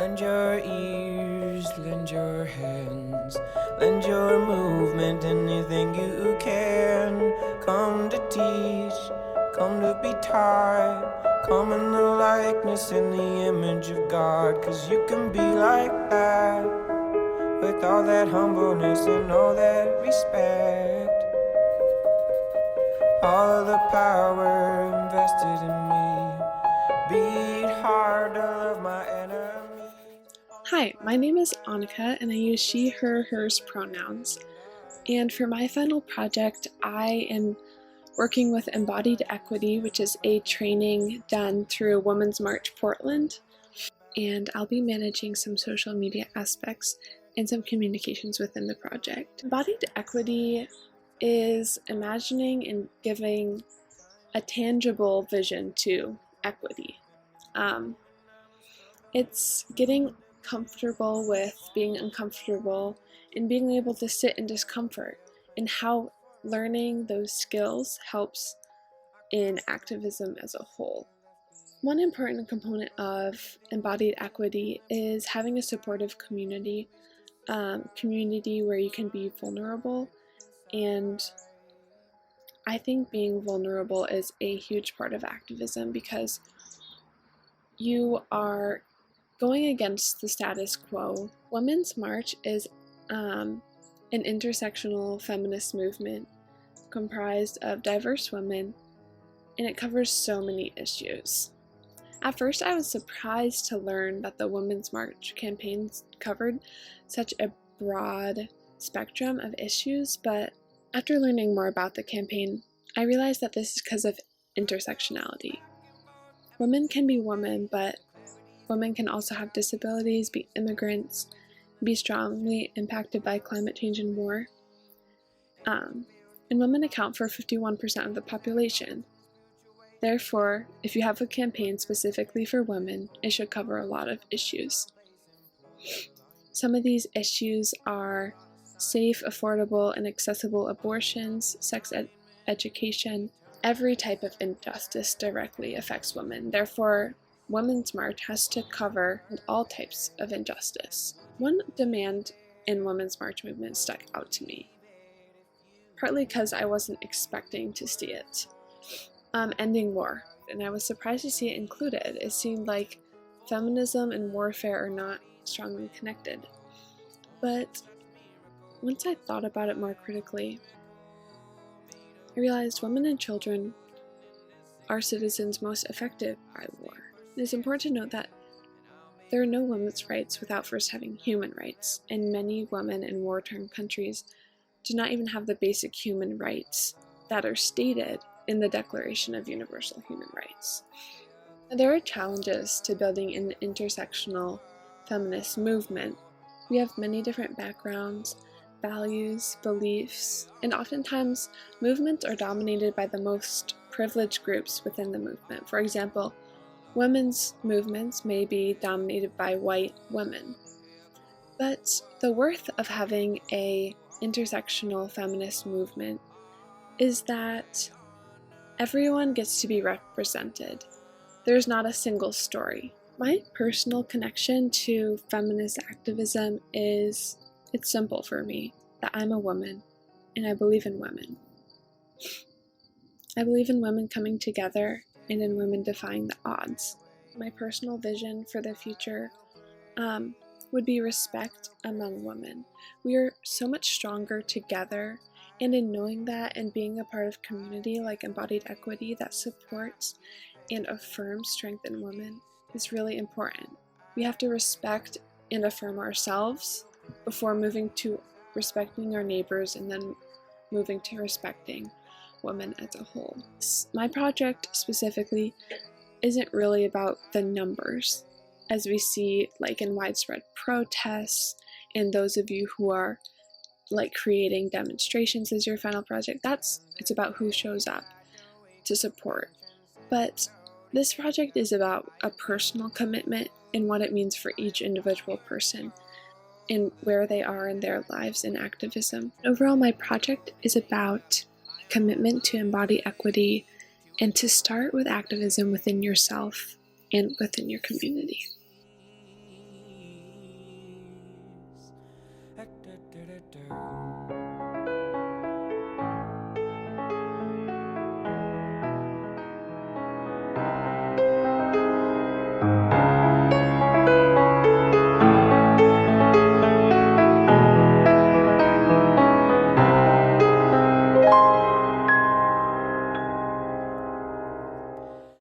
Lend your ears, lend your hands, lend your movement, anything you can. Come to teach, come to be taught, come in the likeness and the image of God. 'Cause you can be like that, with all that humbleness and all that respect. All of the power invested in me, beat hard to love my enemies. Hi, my name is Annika and I use she, her, hers pronouns. And for my final project, I am working with Embodied Equity, which is a training done through Women's March Portland. And I'll be managing some social media aspects and some communications within the project. Embodied Equity is imagining and giving a tangible vision to equity. It's getting comfortable with being uncomfortable and being able to sit in discomfort, and how learning those skills helps in activism as a whole. One important component of embodied equity is having a supportive community where you can be vulnerable, and I think being vulnerable is a huge part of activism because you are going against the status quo. Women's March is an intersectional feminist movement comprised of diverse women, and it covers so many issues. At first, I was surprised to learn that the Women's March campaigns covered such a broad spectrum of issues, but after learning more about the campaign, I realized that this is because of intersectionality. Women can be women, but women can also have disabilities, be immigrants, be strongly impacted by climate change and war. And women account for 51% of the population. Therefore, if you have a campaign specifically for women, it should cover a lot of issues. Some of these issues are safe, affordable, and accessible abortions, sex education. Every type of injustice directly affects women. Therefore, Women's March has to cover all types of injustice. One demand in Women's March movement stuck out to me, partly because I wasn't expecting to see it. Ending war, and I was surprised to see it included. It seemed like feminism and warfare are not strongly connected. But once I thought about it more critically, I realized women and children are citizens most affected by war. It is important to note that there are no women's rights without first having human rights, and many women in war-torn countries do not even have the basic human rights that are stated in the Declaration of Universal Human Rights. There are challenges to building an intersectional feminist movement. We have many different backgrounds, values, beliefs, and oftentimes movements are dominated by the most privileged groups within the movement. For example, women's movements may be dominated by white women. But the worth of having an intersectional feminist movement is that everyone gets to be represented. There's not a single story. My personal connection to feminist activism it's simple for me, that I'm a woman, and I believe in women. I believe in women coming together and in women defying the odds. My personal vision for the future would be respect among women. We are so much stronger together, and in knowing that and being a part of community like Embodied Equity that supports and affirms strength in women is really important. We have to respect and affirm ourselves before moving to respecting our neighbors and then moving to respecting women as a whole. My project specifically isn't really about the numbers, as we see like in widespread protests, and those of you who are like creating demonstrations as your final project, it's about who shows up to support. But this project is about a personal commitment and what it means for each individual person and where they are in their lives in activism. Overall, my project is about a commitment to embody equity and to start with activism within yourself and within your community. da da da da.